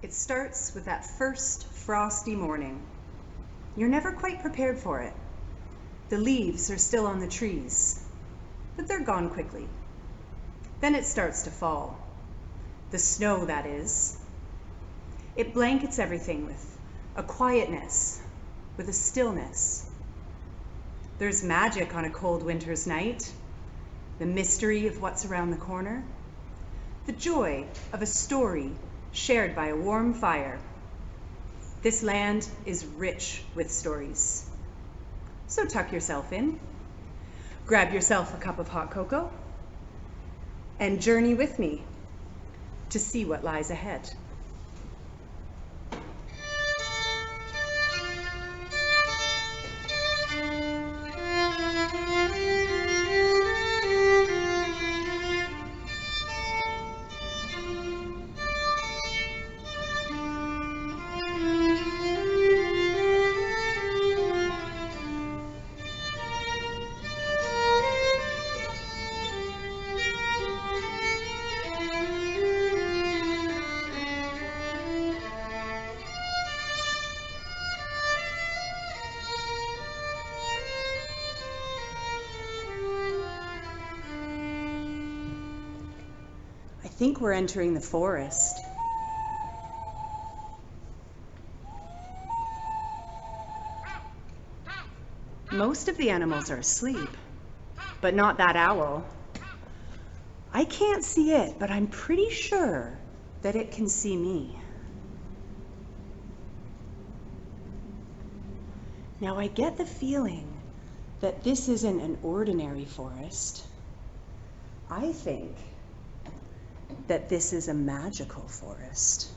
It starts with that first frosty morning. You're never quite prepared for it. The leaves are still on the trees, but they're gone quickly. Then it starts to fall. The snow, that is. It blankets everything with a quietness, with a stillness. There's magic on a cold winter's night, the mystery of what's around the corner, the joy of a story shared by a warm fire. This land is rich with stories. So tuck yourself in, grab yourself a cup of hot cocoa, and journey with me to see what lies ahead. I think we're entering the forest. Most of the animals are asleep, but not that owl. I can't see it, but I'm pretty sure that it can see me. Now I get the feeling that this isn't an ordinary forest. I think that this is a magical forest.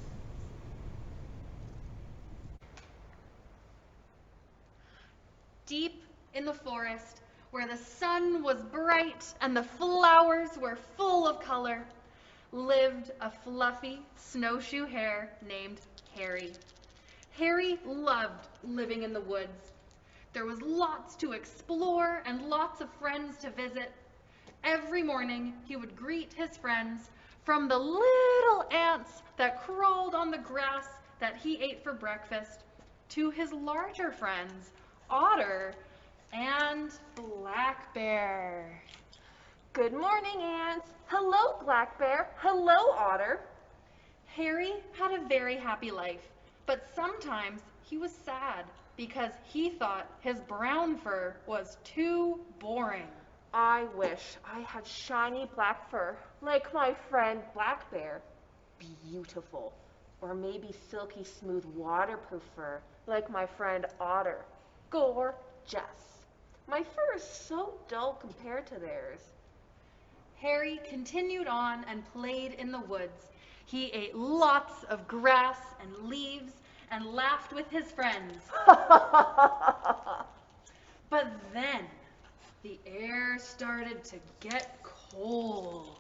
Deep in the forest, where the sun was bright and the flowers were full of color, lived a fluffy snowshoe hare named Harry. Harry loved living in the woods. There was lots to explore and lots of friends to visit. Every morning, he would greet his friends, from the little ants that crawled on the grass that he ate for breakfast, to his larger friends, Otter and Black Bear. Good morning, ants. Hello, Black Bear. Hello, Otter. Harry had a very happy life, but sometimes he was sad because he thought his brown fur was too boring. I wish I had shiny black fur like my friend Black Bear. Beautiful. Or maybe silky smooth waterproof fur like my friend Otter. Gorgeous. My fur is so dull compared to theirs. Harry continued on and played in the woods. He ate lots of grass and leaves and laughed with his friends. But then the air started to get cold,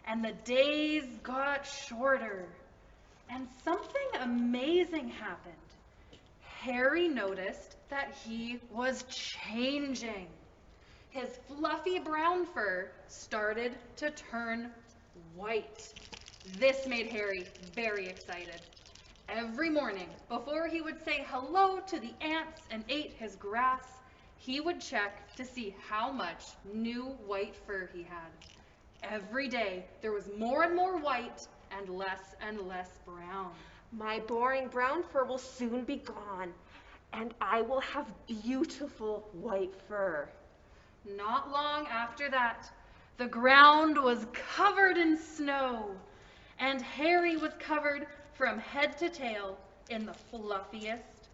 and the days got shorter, and something amazing happened. Harry noticed that he was changing. His fluffy brown fur started to turn white. This made Harry very excited. Every morning, before he would say hello to the ants and ate his grass, he would check to see how much new white fur he had. Every day, there was more and more white and less brown. My boring brown fur will soon be gone, and I will have beautiful white fur. Not long after that, the ground was covered in snow, and Harry was covered from head to tail in the fluffiest,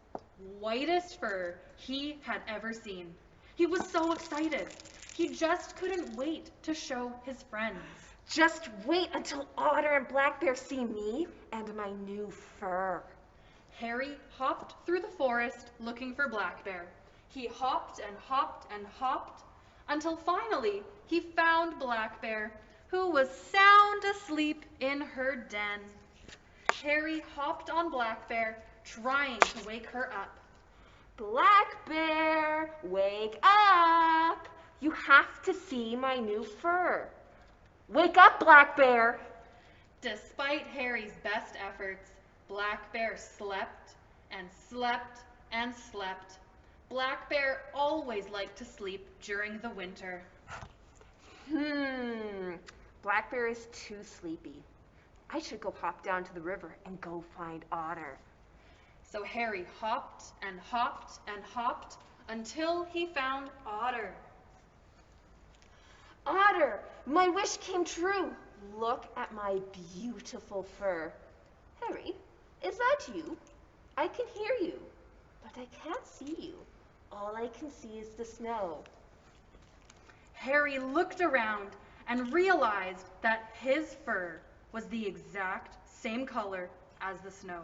whitest fur he had ever seen. He was so excited. He just couldn't wait to show his friends. Just wait until Otter and Black Bear see me and my new fur. Harry hopped through the forest looking for Black Bear. He hopped and hopped and hopped until finally he found Black Bear, who was sound asleep in her den. Harry hopped on Black Bear, trying to wake her up. Black Bear, wake up! You have to see my new fur. Wake up, Black Bear! Despite Harry's best efforts, Black Bear slept and slept and slept. Black Bear always liked to sleep during the winter. Black Bear is too sleepy. I should go hop down to the river and go find Otter. So Harry hopped and hopped and hopped until he found Otter. Otter, my wish came true. Look at my beautiful fur. Harry, is that you? I can hear you, but I can't see you. All I can see is the snow. Harry looked around and realized that his fur was the exact same color as the snow.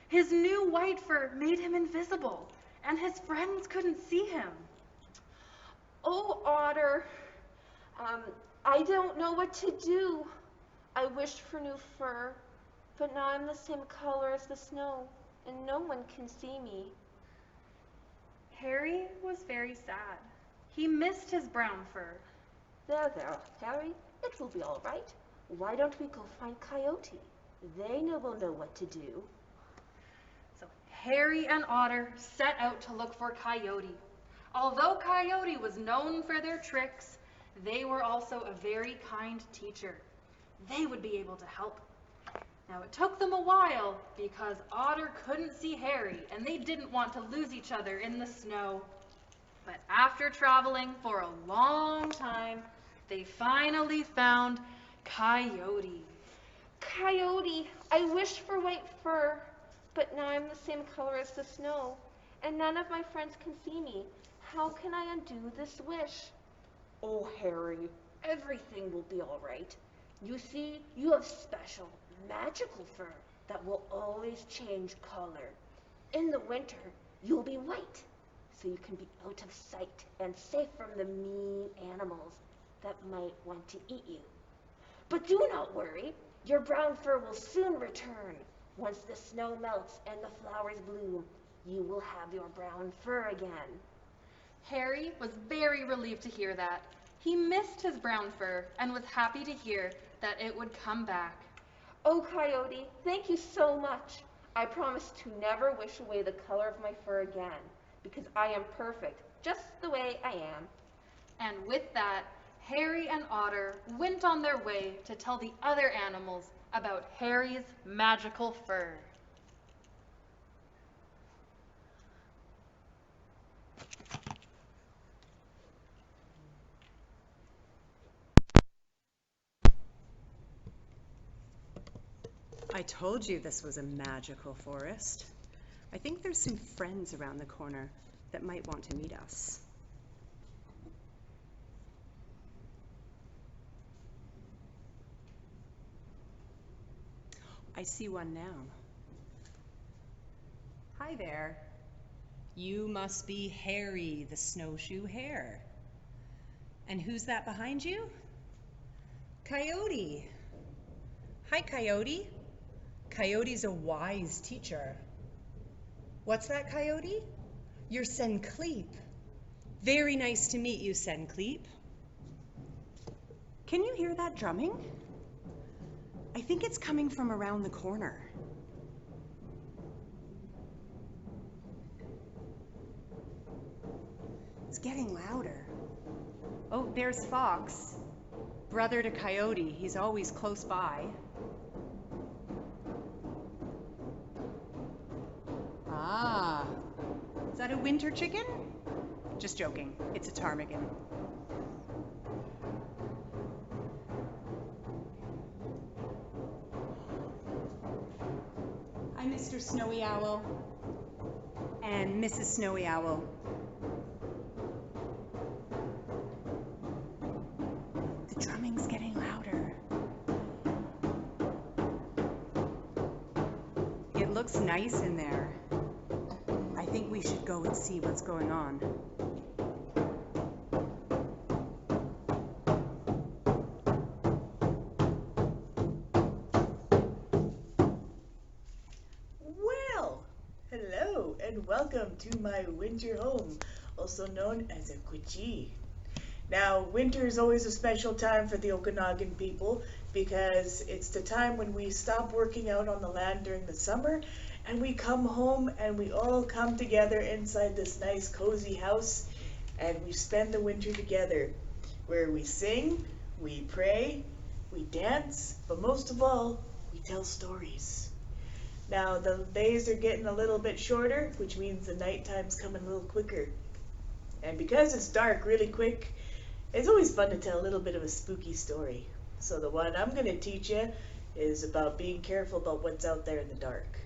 His new white fur made him invisible, and his friends couldn't see him. Oh, Otter, I don't know what to do. I wished for new fur, but now I'm the same color as the snow, and no one can see me. Harry was very sad. He missed his brown fur. There, Harry, it will be all right. Why don't we go find Coyote? They will know what to do. So Harry and Otter set out to look for Coyote. Although Coyote was known for their tricks, they were also a very kind teacher. They would be able to help. Now it took them a while because Otter couldn't see Harry and they didn't want to lose each other in the snow. But after traveling for a long time, they finally found Coyote. Coyote, I wished for white fur, but now I'm the same color as the snow, and none of my friends can see me. How can I undo this wish? Oh, Harry, everything will be all right. You see, you have special, magical fur that will always change color. In the winter, you'll be white, so you can be out of sight and safe from the mean animals that might want to eat you. But do not worry, your brown fur will soon return. Once the snow melts and the flowers bloom, you will have your brown fur again. Harry was very relieved to hear that. He missed his brown fur and was happy to hear that it would come back. Oh, Coyote, thank you so much. I promise to never wish away the color of my fur again, because I am perfect, just the way I am. And with that, Harry and Otter went on their way to tell the other animals about Harry's magical fur. I told you this was a magical forest. I think there's some friends around the corner that might want to meet us. I see one now. Hi there. You must be Harry the Snowshoe Hare. And who's that behind you? Coyote. Hi, Coyote. Coyote's a wise teacher. What's that, Coyote? You're Sencleep. Very nice to meet you, Sencleep. Can you hear that drumming? I think it's coming from around the corner. It's getting louder. Oh, there's Fox, brother to Coyote. He's always close by. Ah, is that a winter chicken? Just joking, it's a ptarmigan. Hi, Mr. Snowy Owl and Mrs. Snowy Owl. The drumming's getting louder. It looks nice in there. I think we should go and see what's going on. Well, hello and welcome to my winter home, also known as a kuchi. Now, winter is always a special time for the Okanagan people because it's the time when we stop working out on the land during the summer and we come home and we all come together inside this nice cozy house and we spend the winter together where we sing, we pray, we dance, but most of all, we tell stories. Now, the days are getting a little bit shorter, which means the nighttime's coming a little quicker. And because it's dark really quick, it's always fun to tell a little bit of a spooky story. So the one I'm going to teach you is about being careful about what's out there in the dark.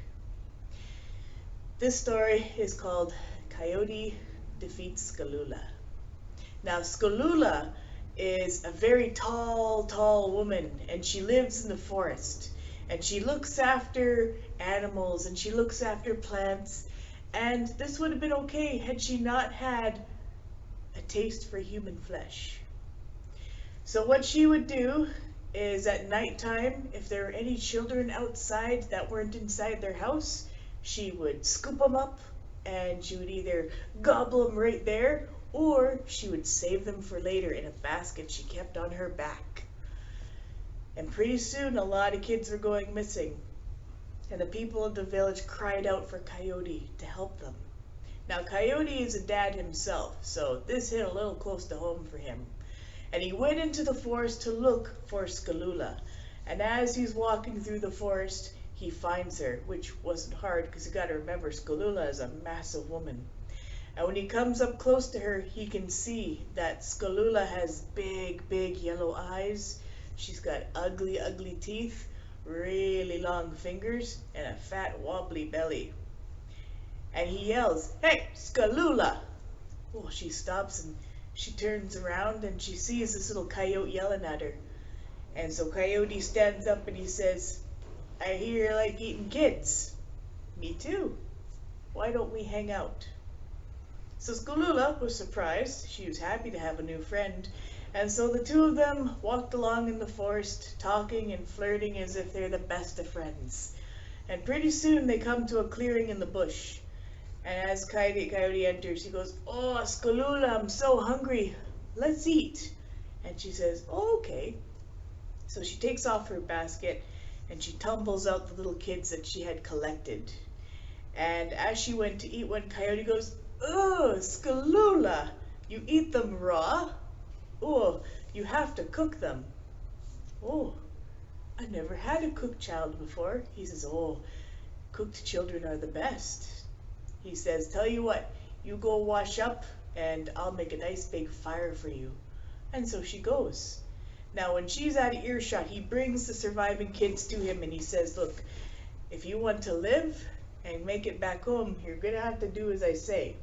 This story is called Coyote Defeats Skarola. Now, Skarola is a very tall woman, and she lives in the forest. And she looks after animals, and she looks after plants. And this would have been okay had she not had a taste for human flesh. So what she would do is at nighttime, if there were any children outside that weren't inside their house, she would scoop them up and she would either gobble them right there or she would save them for later in a basket she kept on her back. And pretty soon a lot of kids were going missing, and the people of the village cried out for Coyote to help them. Now, Coyote is a dad himself, so this hit a little close to home for him. And he went into the forest to look for Skarola. And as he's walking through the forest, he finds her, which wasn't hard because you got to remember Skarola is a massive woman. And when he comes up close to her, he can see that Skarola has big yellow eyes. She's got ugly teeth, really long fingers, and a fat wobbly belly. And he yells, "Hey, Skarola!" Well, she stops and she turns around and she sees this little coyote yelling at her. And so Coyote stands up and he says, "I hear you like eating kids." "Me too. Why don't we hang out?" So Skarola was surprised. She was happy to have a new friend. And so the two of them walked along in the forest, talking and flirting as if they're the best of friends. And pretty soon they come to a clearing in the bush. And as Coyote enters, he goes, "Oh, Skarola, I'm so hungry. Let's eat." And she says, "Oh, okay." So she takes off her basket and she tumbles out the little kids that she had collected. And as she went to eat one, Coyote goes, "Oh, Skarola, you eat them raw? Oh, you have to cook them." "Oh, I never had a cooked child before." He says, "Oh, cooked children are the best." He says, "Tell you what, you go wash up and I'll make a nice big fire for you." And so she goes. Now when she's out of earshot, he brings the surviving kids to him and he says, "Look, if you want to live and make it back home, you're gonna have to do as I say."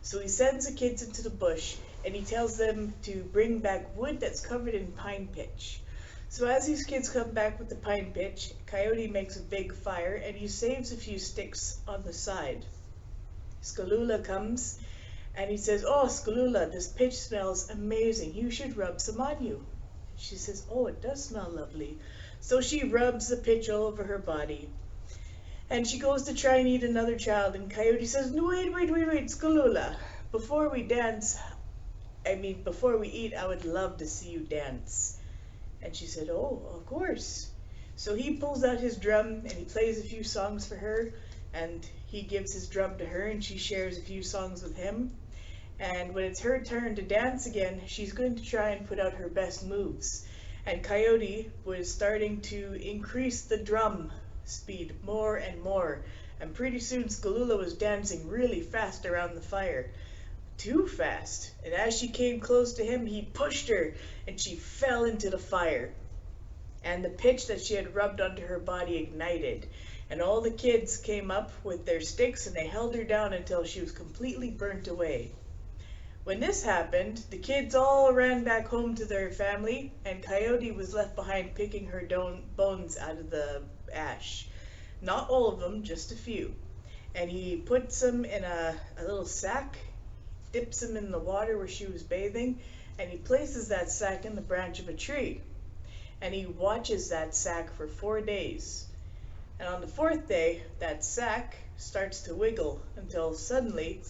So he sends the kids into the bush and he tells them to bring back wood that's covered in pine pitch. So as these kids come back with the pine pitch, Coyote makes a big fire and he saves a few sticks on the side. Skarola comes and he says, "Oh, Skarola, this pitch smells amazing. You should rub some on you." She says, "Oh, it does smell lovely." So she rubs the pitch all over her body. And she goes to try and eat another child, and Coyote says, "No, wait, Skarola. Before we eat, I would love to see you dance." And she said, "Oh, of course." So he pulls out his drum and he plays a few songs for her, and he gives his drum to her and she shares a few songs with him. And when it's her turn to dance again, she's going to try and put out her best moves. And Coyote was starting to increase the drum speed more and more. And pretty soon Skarola was dancing really fast around the fire. Too fast. And as she came close to him, he pushed her and she fell into the fire. And the pitch that she had rubbed onto her body ignited. And all the kids came up with their sticks and they held her down until she was completely burnt away. When this happened, the kids all ran back home to their family, and Coyote was left behind picking her bones out of the ash. Not all of them, just a few. And he puts them in a little sack, dips them in the water where she was bathing, and he places that sack in the branch of a tree. And he watches that sack for 4 days. And on the 4th day, that sack starts to wiggle until suddenly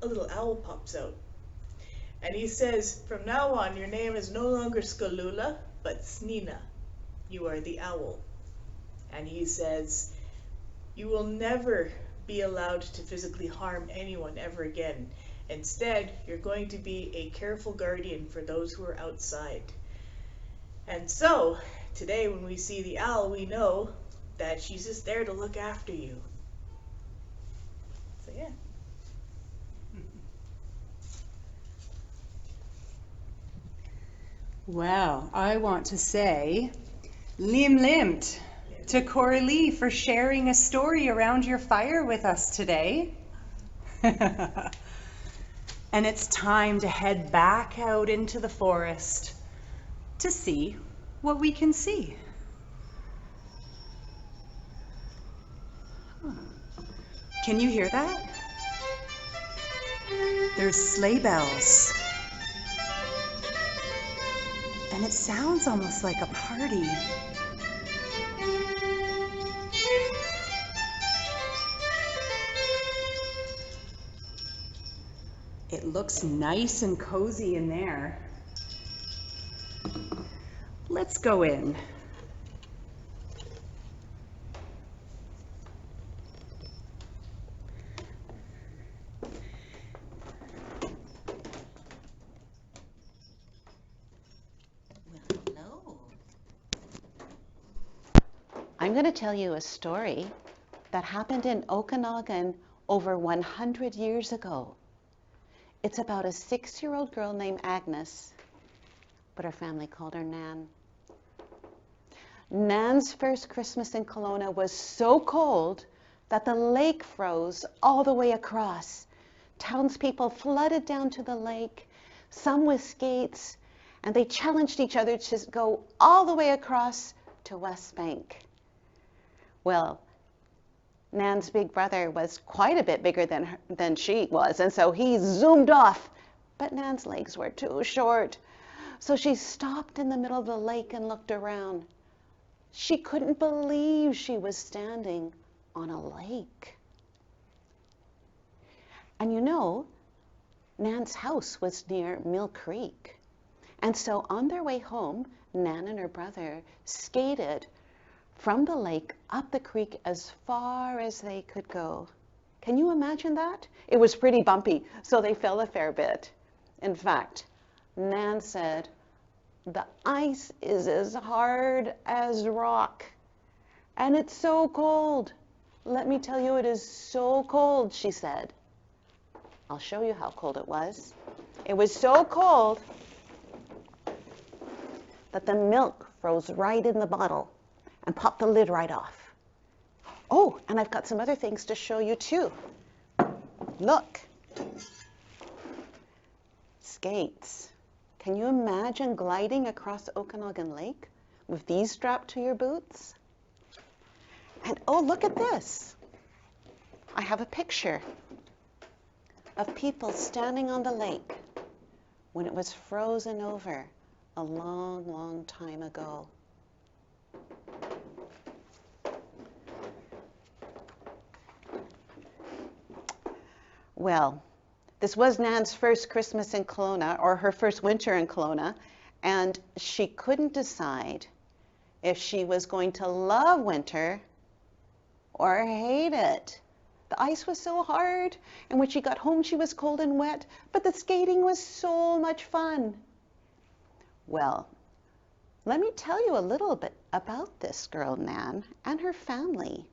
a little owl pops out. And he says, from now on, your name is no longer Skarola, but Snina. You are the owl. And he says, you will never be allowed to physically harm anyone ever again. Instead, you're going to be a careful guardian for those who are outside. And so, today when we see the owl, we know that she's just there to look after you. So yeah. Well, I want to say lim limt to Coralie for sharing a story around your fire with us today. And it's time to head back out into the forest to see what we can see. Can you hear that? There's sleigh bells. And it sounds almost like a party. It looks nice and cozy in there. Let's go in. I'm going to tell you a story that happened in Okanagan over 100 years ago. It's about a 6-year-old girl named Agnes, but her family called her Nan. Nan's first Christmas in Kelowna was so cold that the lake froze all the way across. Townspeople flooded down to the lake, some with skates, and they challenged each other to go all the way across to West Bank. Well, Nan's big brother was quite a bit bigger than she was, and so he zoomed off. But Nan's legs were too short, so she stopped in the middle of the lake and looked around. She couldn't believe she was standing on a lake. And you know, Nan's house was near Mill Creek. And so on their way home, Nan and her brother skated from the lake up the creek as far as they could go. Can you imagine that? It was pretty bumpy, so they fell a fair bit. In fact, Nan said, the ice is as hard as rock, and it's so cold. Let me tell you, it is so cold, she said. I'll show you how cold it was. It was so cold that the milk froze right in the bottle and popped the lid right off. Oh, and I've got some other things to show you too. Look. Skates. Can you imagine gliding across Okanagan Lake with these strapped to your boots? And oh, look at this. I have a picture of people standing on the lake when it was frozen over a long, long time ago. Well, this was Nan's first Christmas in Kelowna, or her first winter in Kelowna, and she couldn't decide if she was going to love winter or hate it. The ice was so hard, and when she got home she was cold and wet, but the skating was so much fun. Well, let me tell you a little bit about this girl, Nan, and her family.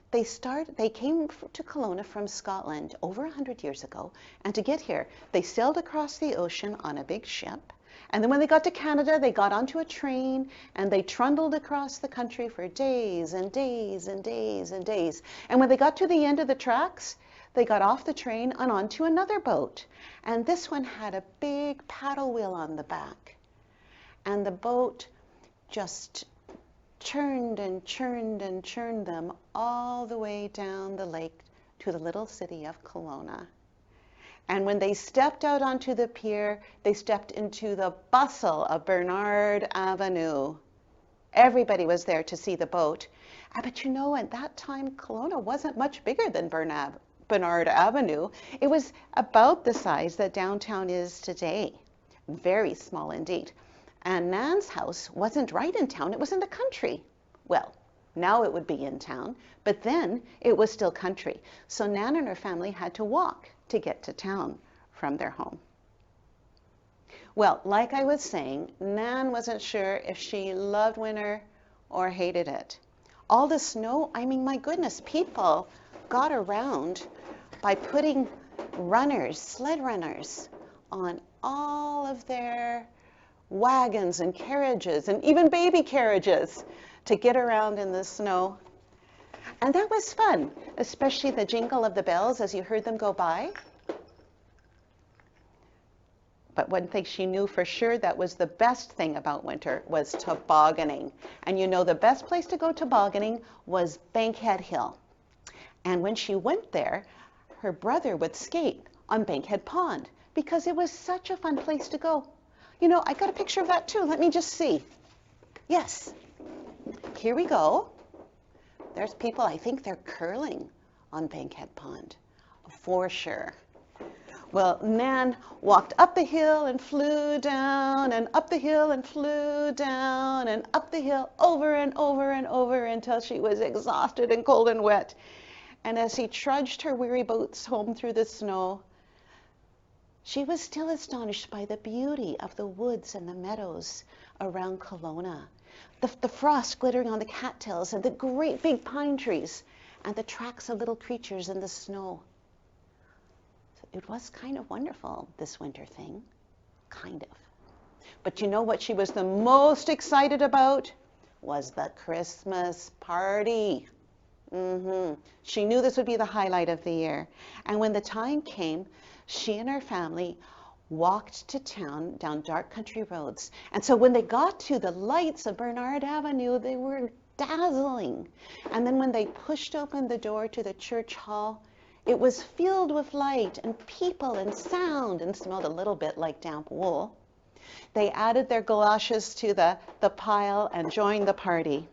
They came to Kelowna from Scotland over 100 years ago, and to get here, they sailed across the ocean on a big ship. And then when they got to Canada, they got onto a train, and they trundled across the country for days and days and days and days. And when they got to the end of the tracks, they got off the train and onto another boat. And this one had a big paddle wheel on the back. And the boat just churned and churned and churned them all the way down the lake to the little city of Kelowna. And when they stepped out onto the pier, they stepped into the bustle of Bernard Avenue. Everybody was there to see the boat. But you know, at that time, Kelowna wasn't much bigger than Bernard Avenue. It was about the size that downtown is today. Very small indeed. And Nan's house wasn't right in town, it was in the country. Well, now it would be in town, but then it was still country. So Nan and her family had to walk to get to town from their home. Well, like I was saying, Nan wasn't sure if she loved winter or hated it. All the snow, I mean, my goodness, people got around by putting runners, sled runners, on all of their wagons and carriages and even baby carriages to get around in the snow. And that was fun, especially the jingle of the bells as you heard them go by. But one thing she knew for sure that was the best thing about winter was tobogganing. And you know, the best place to go tobogganing was Bankhead Hill. And when she went there, her brother would skate on Bankhead Pond because it was such a fun place to go. You know, I got a picture of that too. Let me just see. Yes, here we go. There's people, I think they're curling on Bankhead Pond, for sure. Well, Nan walked up the hill and flew down, and up the hill and flew down, and up the hill over and over and over until she was exhausted and cold and wet. And as she trudged her weary boots home through the snow, she was still astonished by the beauty of the woods and the meadows around Kelowna, the frost glittering on the cattails and the great big pine trees and the tracks of little creatures in the snow. It was kind of wonderful, this winter thing, kind of. But you know what she was the most excited about? Was the Christmas party. She knew this would be the highlight of the year. And when the time came, she and her family walked to town down dark country roads. And so when they got to the lights of Bernard Avenue, they were dazzling. And then when they pushed open the door to the church hall, it was filled with light and people and sound and smelled a little bit like damp wool. They added their galoshes to the pile and joined the party.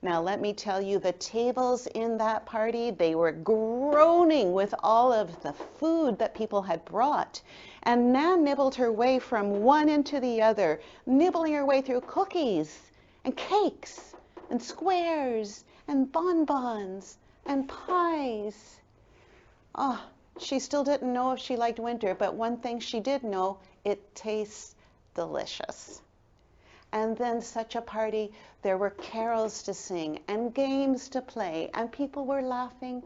Now let me tell you, the tables in that party, they were groaning with all of the food that people had brought. And Nan nibbled her way from one end to the other, nibbling her way through cookies and cakes and squares and bonbons and pies. Oh, she still didn't know if she liked winter, but one thing she did know, it tastes delicious. And then such a party, there were carols to sing and games to play, and people were laughing.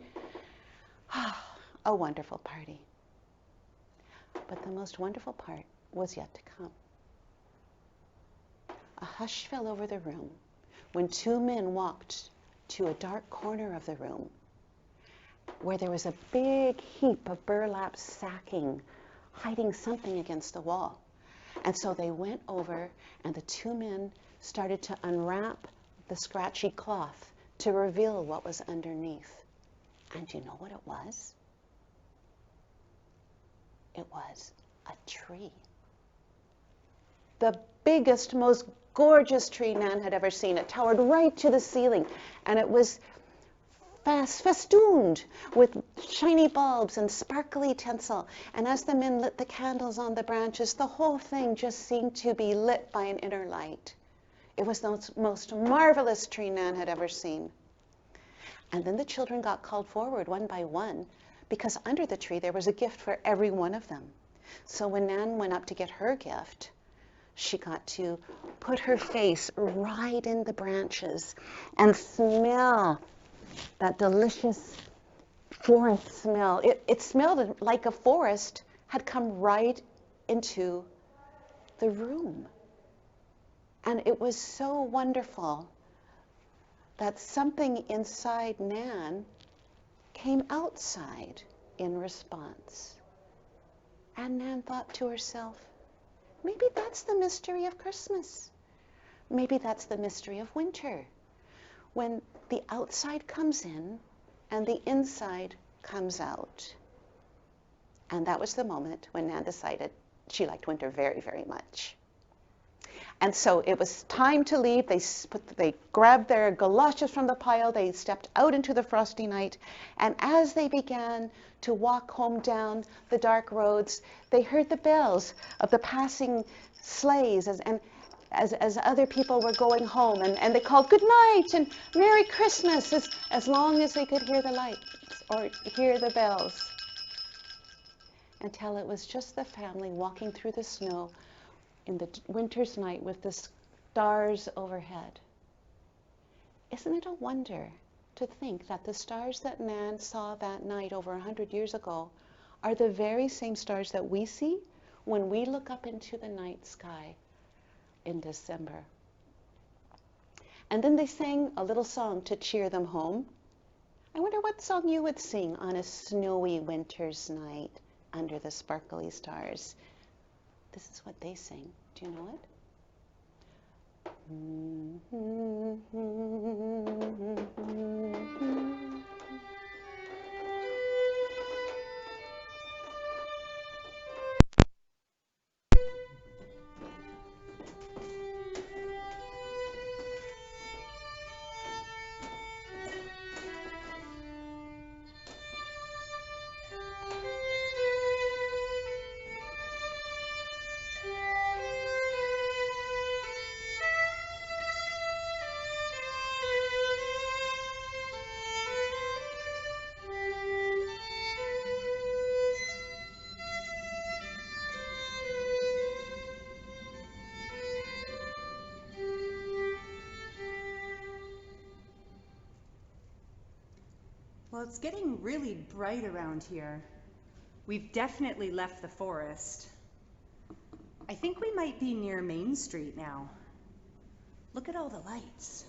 A wonderful party. But the most wonderful part was yet to come. A hush fell over the room when two men walked to a dark corner of the room where there was a big heap of burlap sacking hiding something against the wall. And so they went over, and the two men started to unwrap the scratchy cloth to reveal what was underneath. And you know what it was? It was a tree. The biggest, most gorgeous tree Nan had ever seen. It towered right to the ceiling, and it was festooned with shiny bulbs and sparkly tinsel. And as the men lit the candles on the branches, the whole thing just seemed to be lit by an inner light. It was the most marvelous tree Nan had ever seen. And then the children got called forward one by one, because under the tree there was a gift for every one of them. So when Nan went up to get her gift, she got to put her face right in the branches and smell that delicious forest smell. It smelled like a forest had come right into the room. And it was so wonderful that something inside Nan came outside in response. And Nan thought to herself, maybe that's the mystery of Christmas. Maybe that's the mystery of winter, when the outside comes in and the inside comes out. And that was the moment when Nan decided she liked winter very, very much. And so it was time to leave. They grabbed their galoshes from the pile. They stepped out into the frosty night. And as they began to walk home down the dark roads, they heard the bells of the passing sleighs as other people were going home. And they called good night and Merry Christmas as long as they could hear the lights or hear the bells. Until it was just the family walking through the snow in the winter's night with the stars overhead. Isn't it a wonder to think that the stars that Nan saw that night over 100 years ago are the very same stars that we see when we look up into the night sky in December? And then they sang a little song to cheer them home. I wonder what song you would sing on a snowy winter's night under the sparkly stars. This is what they sing. Do you know it? Well, it's getting really bright around here. We've definitely left the forest. I think we might be near Main Street now. Look at all the lights.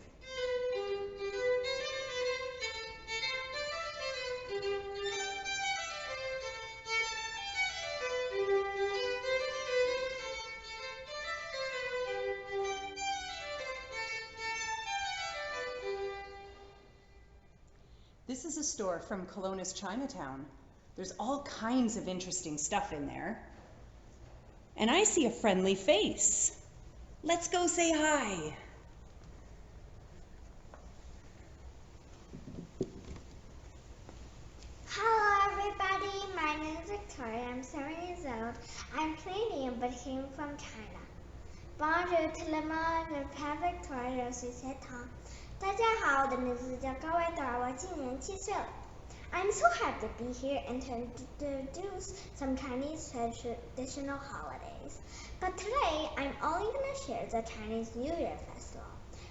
This is a store from Colonist Chinatown. There's all kinds of interesting stuff in there. And I see a friendly face. Let's go say hi. Hello everybody, my name is Victoria, I'm 7 years old. I'm Canadian but came from China. Bonjour tout le monde, je m'appelle Victoria, je suis 7 ans. 大家好，我的名字叫高维多尔，我今年7岁了。I'm so happy to be here and to introduce some Chinese traditional holidays. But today, I'm only going to share the Chinese New Year festival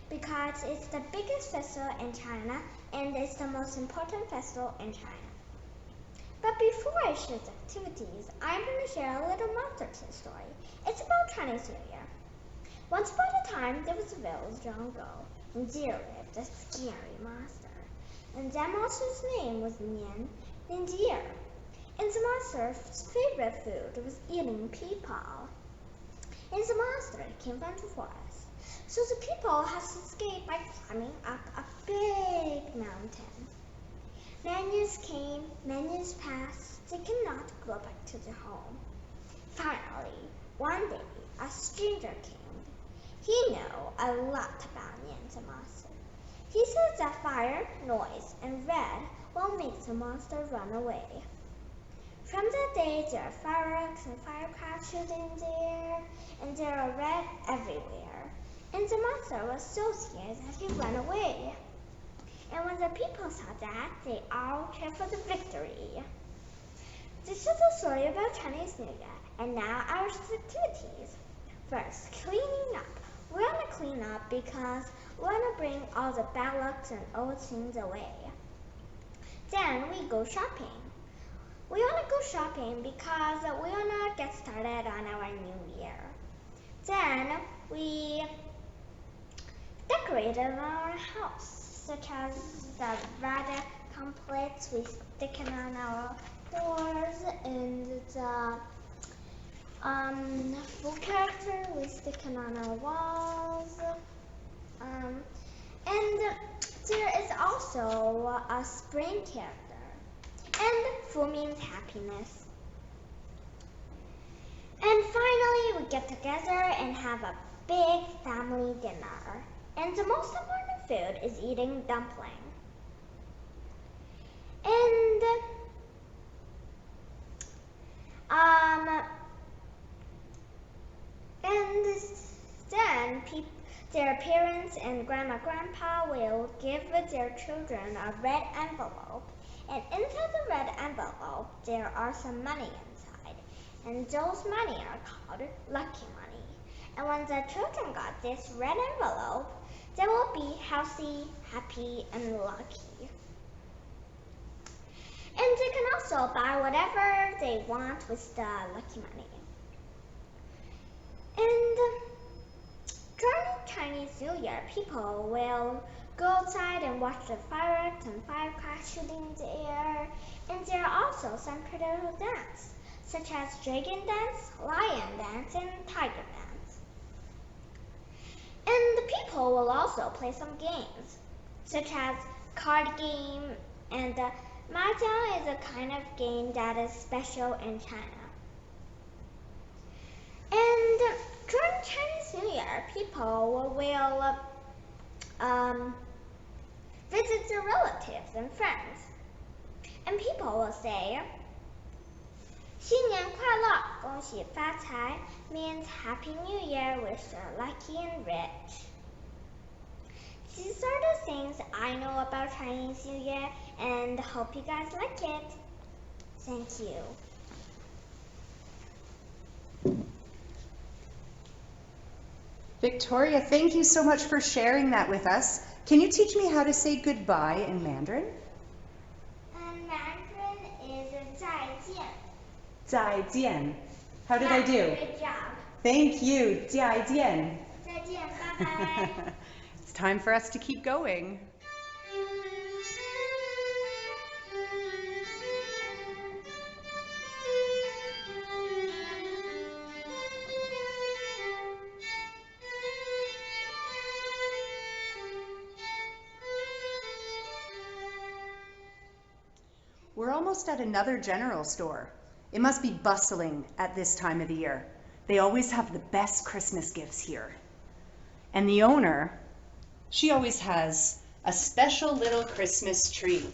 because it's the biggest festival in China and it's the most important festival in China. But before I share the activities, I'm going to share a little monster story. It's about Chinese New Year. Once upon a time, there was a village long ago, and there lived a scary monster. And that monster's name was Nans yore. And the monster's favorite food was eating people. And the monster came from the forest. So the people had to escape by climbing up a big mountain. Many years came, many years passed, they could not go back to their home. Finally, one day, a stranger came. He knew a lot about Nans the monster. He says that fire, noise, and red will make the monster run away. From that day, there are fireworks and firecrackers shooting in the air, and there are red everywhere. And the monster was so scared that he ran away. And when the people saw that, they all cheered for the victory. This is the story about Chinese New Year, and now our activities. First, cleaning up. We want to clean up because we want to bring all the bad lucks and old things away. Then we go shopping. We want to go shopping because we want to get started on our new year. Then we decorate our house, such as the red pamphlets we stick on our doors and the full character we stick on our walls. And there is also a spring character. And full means happiness. And finally, we get together and have a big family dinner, and the most important food is eating dumpling. And then their parents and grandpa will give their children a red envelope, and inside the red envelope there are some money inside, and those money are called lucky money. And when the children got this red envelope, they will be healthy, happy, and lucky. And they can also buy whatever they want with the lucky money. And during Chinese New Year, people will go outside and watch the fireworks and firecrackers shooting in the air. And there are also some traditional dances, such as dragon dance, lion dance, and tiger dance. And the people will also play some games, such as card game, and mahjong is a kind of game that is special in China. And during Chinese New Year, people will visit their relatives and friends. And people will say, 新年快乐, 恭喜发财, means Happy New Year, wish you're lucky and rich. These are the things I know about Chinese New Year, and hope you guys like it. Thank you. Victoria, thank you so much for sharing that with us. Can you teach me how to say goodbye in Mandarin? Mandarin is 再见. 再见. How did I do? Good job. Thank you. 再见. 再见, bye-bye. It's time for us to keep going. We're almost at another general store. It must be bustling at this time of the year. They always have the best Christmas gifts here. And the owner, she always has a special little Christmas tree.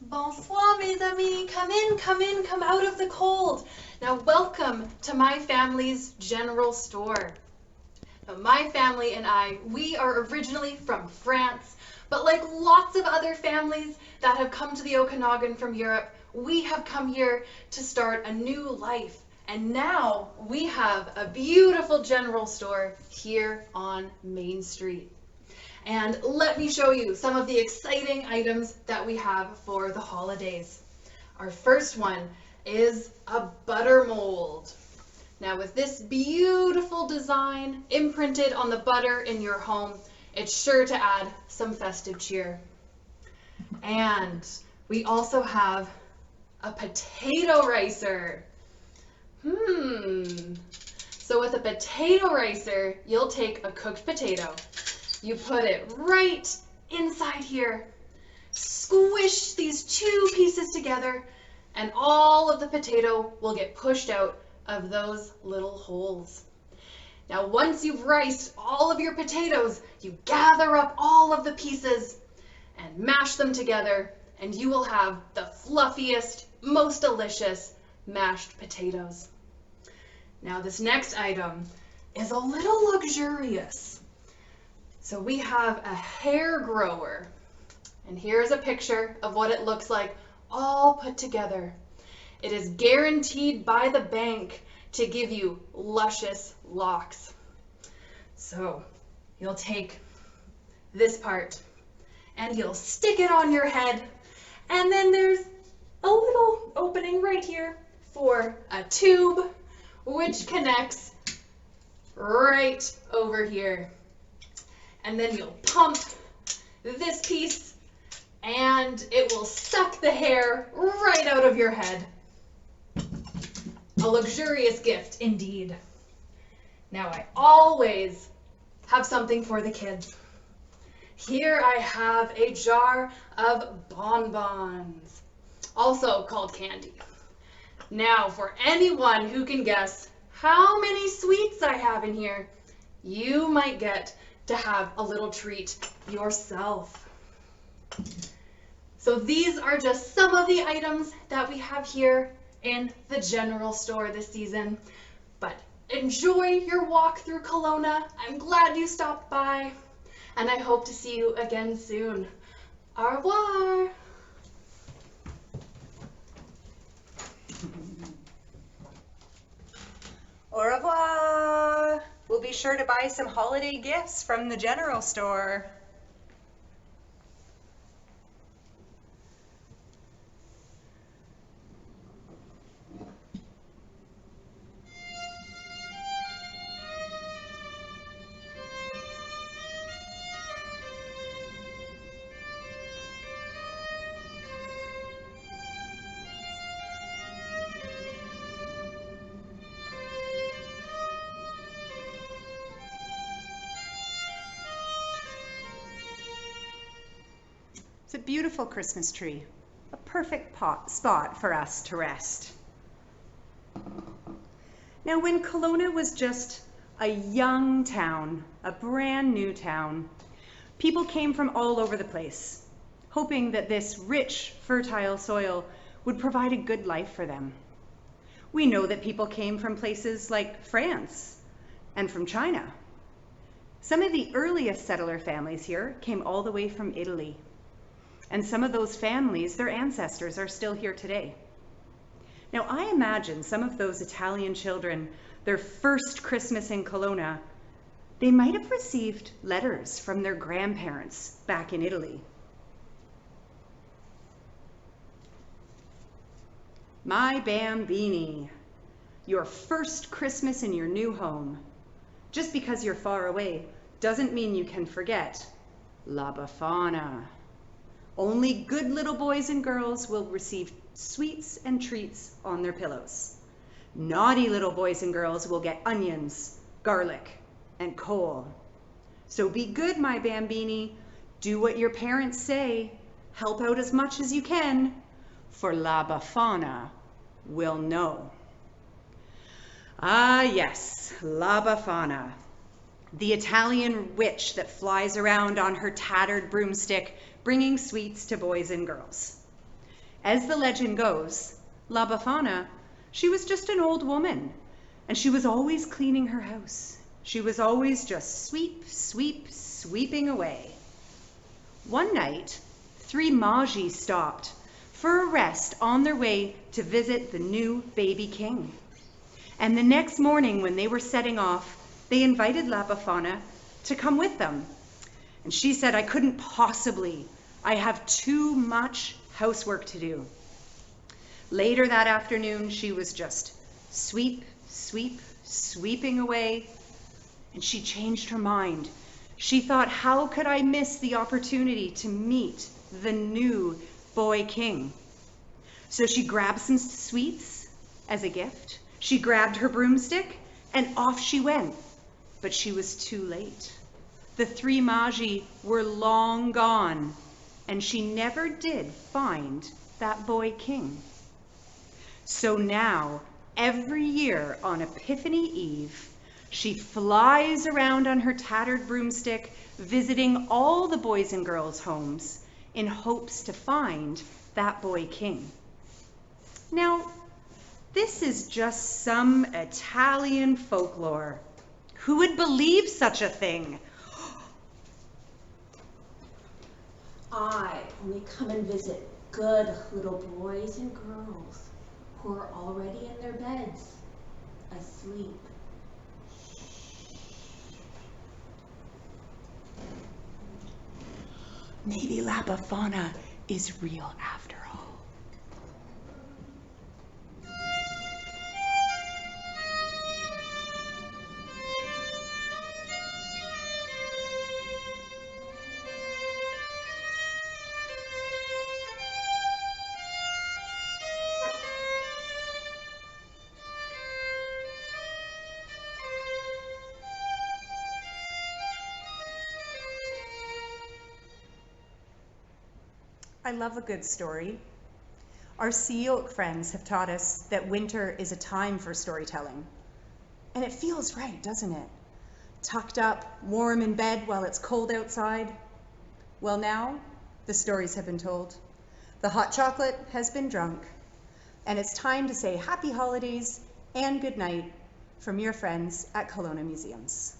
Bonsoir, mes amis. Come in, come out of the cold. Now, welcome to my family's general store. Now, my family and I, we are originally from France, but like lots of other families that have come to the Okanagan from Europe, we have come here to start a new life. And now we have a beautiful general store here on Main Street. And let me show you some of the exciting items that we have for the holidays. Our first one is a butter mold. Now with this beautiful design imprinted on the butter in your home, it's sure to add some festive cheer. And we also have a potato ricer. So with a potato ricer, you'll take a cooked potato, you put it right inside here, squish these two pieces together, and all of the potato will get pushed out of those little holes. Now once you've riced all of your potatoes, you gather up all of the pieces and mash them together, and you will have the fluffiest, most delicious mashed potatoes. Now this next item is a little luxurious. So we have a hair grower, and here's a picture of what it looks like all put together. It is guaranteed by the bank to give you luscious locks. So you'll take this part and you'll stick it on your head, and then there's a little opening right here for a tube which connects right over here. And then you'll pump this piece and it will suck the hair right out of your head. A luxurious gift indeed. Now I always have something for the kids. Here I have a jar of bonbons, also called candy. Now, for anyone who can guess how many sweets I have in here, you might get to have a little treat yourself. So these are just some of the items that we have here in the general store this season. But enjoy your walk through Kelowna. I'm glad you stopped by, and I hope to see you again soon. Au revoir. Au revoir. We'll be sure to buy some holiday gifts from the general store. It's a beautiful Christmas tree, a perfect spot for us to rest. Now, when Kelowna was just a young town, a brand new town, people came from all over the place, hoping that this rich, fertile soil would provide a good life for them. We know that people came from places like France and from China. Some of the earliest settler families here came all the way from Italy. And some of those families, their ancestors are still here today. Now, I imagine some of those Italian children, their first Christmas in Kelowna, they might have received letters from their grandparents back in Italy. My bambini, your first Christmas in your new home. Just because you're far away doesn't mean you can forget La Befana. Only good little boys and girls will receive sweets and treats on their pillows. Naughty little boys and girls will get onions, garlic, and coal. So be good, my bambini. Do what your parents say. Help out as much as you can, for La Befana will know. Ah yes, La Befana, the Italian witch that flies around on her tattered broomstick, bringing sweets to boys and girls. As the legend goes, La Befana, she was just an old woman, and she was always cleaning her house. She was always just sweeping away. One night, 3 Magi stopped for a rest on their way to visit the new baby king. And the next morning when they were setting off, they invited La Befana to come with them. And she said, I couldn't possibly. I have too much housework to do. Later that afternoon, she was just sweeping away, and she changed her mind. She thought, how could I miss the opportunity to meet the new boy king? So she grabbed some sweets as a gift. She grabbed her broomstick, and off she went. But she was too late. The 3 Magi were long gone, and she never did find that boy king. So now, every year on Epiphany Eve, she flies around on her tattered broomstick, visiting all the boys and girls' homes in hopes to find that boy king. Now, this is just some Italian folklore. Who would believe such a thing? I only come and visit good little boys and girls who are already in their beds, asleep. Maybe La Befana is real after all. I love a good story. our syilx friends have taught us that winter is a time for storytelling. And it feels right, doesn't it? Tucked up, warm in bed while it's cold outside. Well, now the stories have been told. The hot chocolate has been drunk. And it's time to say happy holidays and good night from your friends at Kelowna Museums.